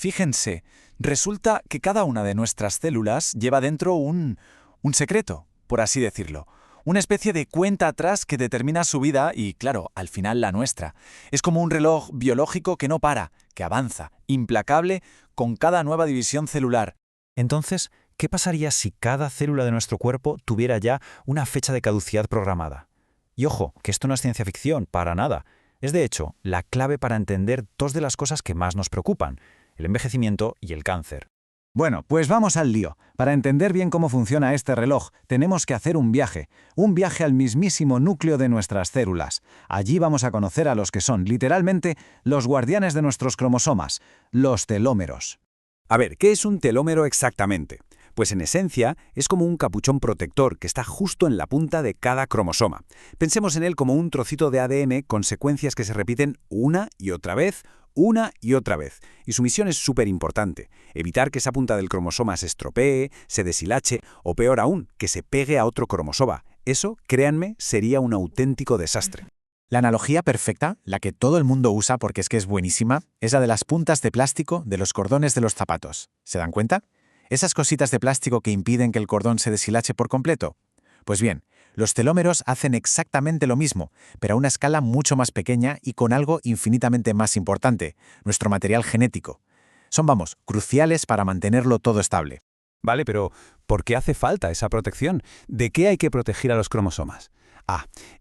Fíjense, resulta que cada una de nuestras células lleva dentro un secreto, por así decirlo. Una especie de cuenta atrás que determina su vida y, claro, al final la nuestra. Es como un reloj biológico que no para, que avanza, implacable, con cada nueva división celular. Entonces, ¿qué pasaría si cada célula de nuestro cuerpo tuviera ya una fecha de caducidad programada? Y ojo, que esto no es ciencia ficción, para nada. Es de hecho la clave para entender dos de las cosas que más nos preocupan, el envejecimiento y el cáncer. Bueno, pues vamos al lío. Para entender bien cómo funciona este reloj, tenemos que hacer un viaje al mismísimo núcleo de nuestras células. Allí vamos a conocer a los que son, literalmente, los guardianes de nuestros cromosomas, los telómeros. A ver, ¿qué es un telómero exactamente? Pues en esencia es como un capuchón protector que está justo en la punta de cada cromosoma. Pensemos en él como un trocito de ADN con secuencias que se repiten una y otra vez, y su misión es súper importante, evitar que esa punta del cromosoma se estropee, se deshilache o peor aún, que se pegue a otro cromosoma. Eso, créanme, sería un auténtico desastre. La analogía perfecta, la que todo el mundo usa porque es que es buenísima, es la de las puntas de plástico de los cordones de los zapatos. ¿Se dan cuenta? Esas cositas de plástico que impiden que el cordón se deshilache por completo. Pues bien, los telómeros hacen exactamente lo mismo, pero a una escala mucho más pequeña y con algo infinitamente más importante, nuestro material genético. Son, cruciales para mantenerlo todo estable. Vale, pero ¿por qué hace falta esa protección? ¿De qué hay que proteger a los cromosomas?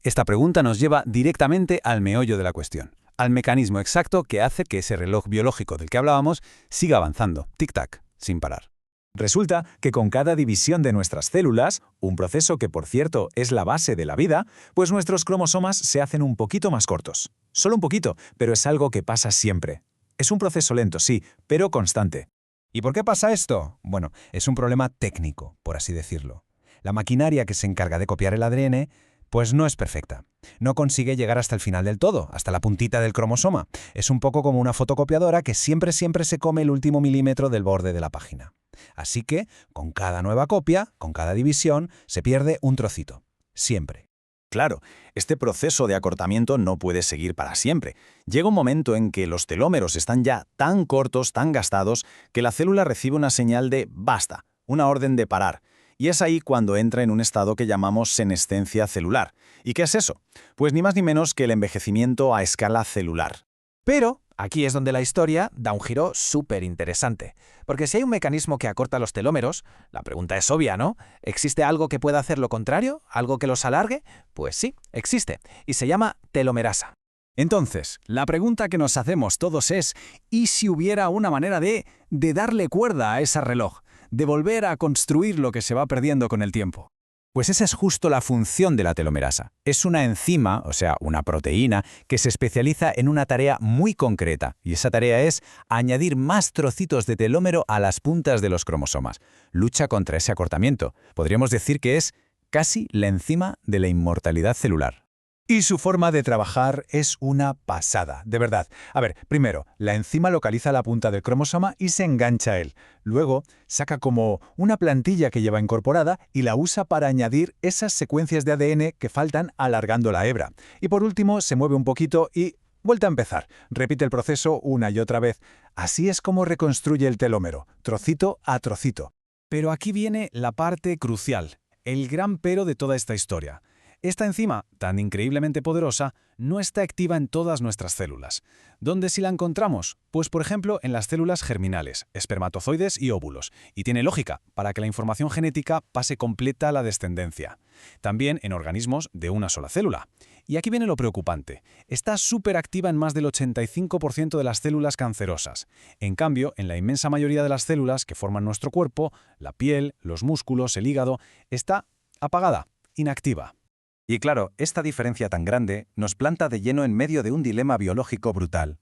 Esta pregunta nos lleva directamente al meollo de la cuestión, al mecanismo exacto que hace que ese reloj biológico del que hablábamos siga avanzando, tic-tac, sin parar. Resulta que con cada división de nuestras células, un proceso que por cierto es la base de la vida, pues nuestros cromosomas se hacen un poquito más cortos. Solo un poquito, pero es algo que pasa siempre. Es un proceso lento, sí, pero constante. ¿Y por qué pasa esto? Bueno, es un problema técnico, por así decirlo. La maquinaria que se encarga de copiar el ADN, pues no es perfecta. No consigue llegar hasta el final del todo, hasta la puntita del cromosoma. Es un poco como una fotocopiadora que siempre se come el último milímetro del borde de la página. Así que, con cada nueva copia, con cada división, se pierde un trocito. Siempre. Claro, este proceso de acortamiento no puede seguir para siempre. Llega un momento en que los telómeros están ya tan cortos, tan gastados, que la célula recibe una señal de basta, una orden de parar. Y es ahí cuando entra en un estado que llamamos senescencia celular. ¿Y qué es eso? Pues ni más ni menos que el envejecimiento a escala celular. Pero aquí es donde la historia da un giro súper interesante. Porque si hay un mecanismo que acorta los telómeros, la pregunta es obvia, ¿no? ¿Existe algo que pueda hacer lo contrario? ¿Algo que los alargue? Pues sí, existe. Y se llama telomerasa. Entonces, la pregunta que nos hacemos todos es, ¿y si hubiera una manera de darle cuerda a ese reloj? De volver a construir lo que se va perdiendo con el tiempo. Pues esa es justo la función de la telomerasa. Es una enzima, o sea, una proteína, que se especializa en una tarea muy concreta, y esa tarea es añadir más trocitos de telómero a las puntas de los cromosomas. Lucha contra ese acortamiento. Podríamos decir que es casi la enzima de la inmortalidad celular. Y su forma de trabajar es una pasada, de verdad. A ver, primero, la enzima localiza la punta del cromosoma y se engancha a él. Luego, saca como una plantilla que lleva incorporada y la usa para añadir esas secuencias de ADN que faltan alargando la hebra. Y por último, se mueve un poquito y vuelta a empezar. Repite el proceso una y otra vez. Así es como reconstruye el telómero, trocito a trocito. Pero aquí viene la parte crucial, el gran pero de toda esta historia. Esta enzima, tan increíblemente poderosa, no está activa en todas nuestras células. ¿Dónde sí la encontramos? Pues por ejemplo en las células germinales, espermatozoides y óvulos. Y tiene lógica, para que la información genética pase completa a la descendencia. También en organismos de una sola célula. Y aquí viene lo preocupante. Está súper activa en más del 85% de las células cancerosas. En cambio, en la inmensa mayoría de las células que forman nuestro cuerpo, la piel, los músculos, el hígado, está apagada, inactiva. Y claro, esta diferencia tan grande nos planta de lleno en medio de un dilema biológico brutal.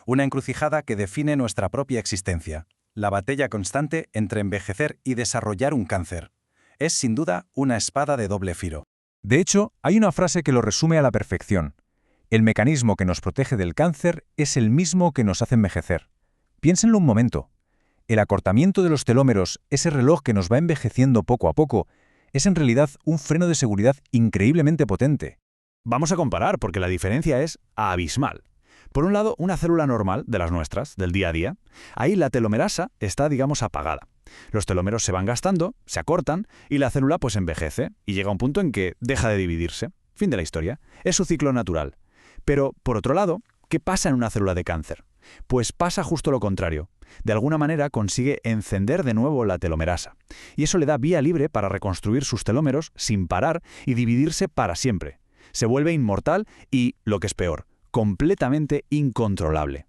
Una encrucijada que define nuestra propia existencia. La batalla constante entre envejecer y desarrollar un cáncer. Es sin duda una espada de doble filo. De hecho, hay una frase que lo resume a la perfección. El mecanismo que nos protege del cáncer es el mismo que nos hace envejecer. Piénsenlo un momento. El acortamiento de los telómeros, ese reloj que nos va envejeciendo poco a poco, es en realidad un freno de seguridad increíblemente potente. Vamos a comparar porque la diferencia es abismal. Por un lado, una célula normal, de las nuestras, del día a día, ahí la telomerasa está, digamos, apagada. Los telómeros se van gastando, se acortan, y la célula pues envejece, y llega a un punto en que deja de dividirse. Fin de la historia. Es su ciclo natural. Pero, por otro lado, ¿qué pasa en una célula de cáncer? Pues pasa justo lo contrario. De alguna manera consigue encender de nuevo la telomerasa. Y eso le da vía libre para reconstruir sus telómeros sin parar y dividirse para siempre. Se vuelve inmortal y, lo que es peor, completamente incontrolable.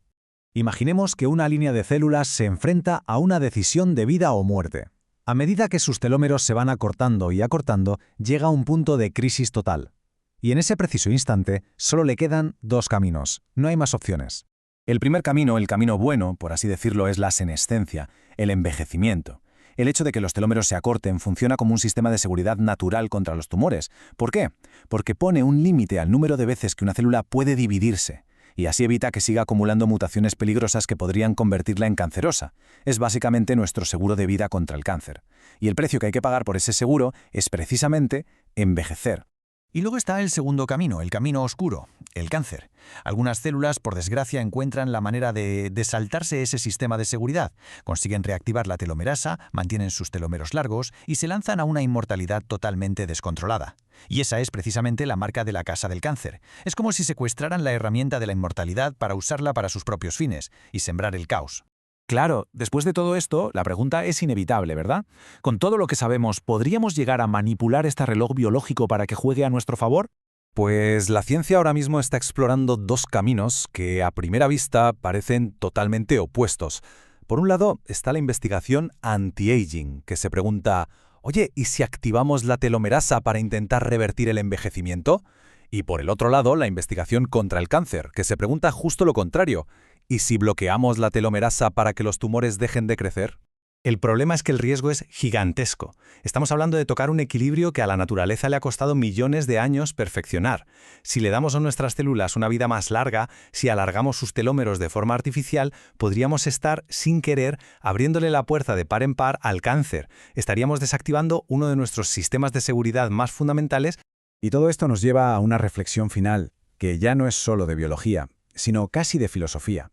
Imaginemos que una línea de células se enfrenta a una decisión de vida o muerte. A medida que sus telómeros se van acortando y acortando, llega a un punto de crisis total. Y en ese preciso instante, solo le quedan dos caminos. No hay más opciones. El primer camino, el camino bueno, por así decirlo, es la senescencia, el envejecimiento. El hecho de que los telómeros se acorten funciona como un sistema de seguridad natural contra los tumores. ¿Por qué? Porque pone un límite al número de veces que una célula puede dividirse, y así evita que siga acumulando mutaciones peligrosas que podrían convertirla en cancerosa. Es básicamente nuestro seguro de vida contra el cáncer. Y el precio que hay que pagar por ese seguro es precisamente envejecer. Y luego está el segundo camino, el camino oscuro, el cáncer. Algunas células, por desgracia, encuentran la manera de saltarse ese sistema de seguridad. Consiguen reactivar la telomerasa, mantienen sus telómeros largos y se lanzan a una inmortalidad totalmente descontrolada. Y esa es precisamente la marca de la casa del cáncer. Es como si secuestraran la herramienta de la inmortalidad para usarla para sus propios fines y sembrar el caos. Claro, después de todo esto, la pregunta es inevitable, ¿verdad? Con todo lo que sabemos, ¿podríamos llegar a manipular este reloj biológico para que juegue a nuestro favor? Pues la ciencia ahora mismo está explorando dos caminos que a primera vista parecen totalmente opuestos. Por un lado está la investigación anti-aging, que se pregunta, oye, ¿y si activamos la telomerasa para intentar revertir el envejecimiento? Y por el otro lado, la investigación contra el cáncer, que se pregunta justo lo contrario, ¿y si bloqueamos la telomerasa para que los tumores dejen de crecer? El problema es que el riesgo es gigantesco. Estamos hablando de tocar un equilibrio que a la naturaleza le ha costado millones de años perfeccionar. Si le damos a nuestras células una vida más larga, si alargamos sus telómeros de forma artificial, podríamos estar, sin querer, abriéndole la puerta de par en par al cáncer. Estaríamos desactivando uno de nuestros sistemas de seguridad más fundamentales. Y todo esto nos lleva a una reflexión final, que ya no es solo de biología, sino casi de filosofía.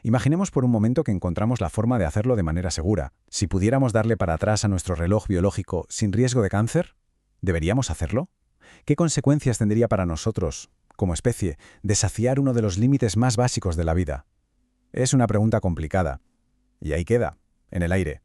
Imaginemos por un momento que encontramos la forma de hacerlo de manera segura. Si pudiéramos darle para atrás a nuestro reloj biológico sin riesgo de cáncer, ¿deberíamos hacerlo? ¿Qué consecuencias tendría para nosotros, como especie, desafiar uno de los límites más básicos de la vida? Es una pregunta complicada. Y ahí queda, en el aire.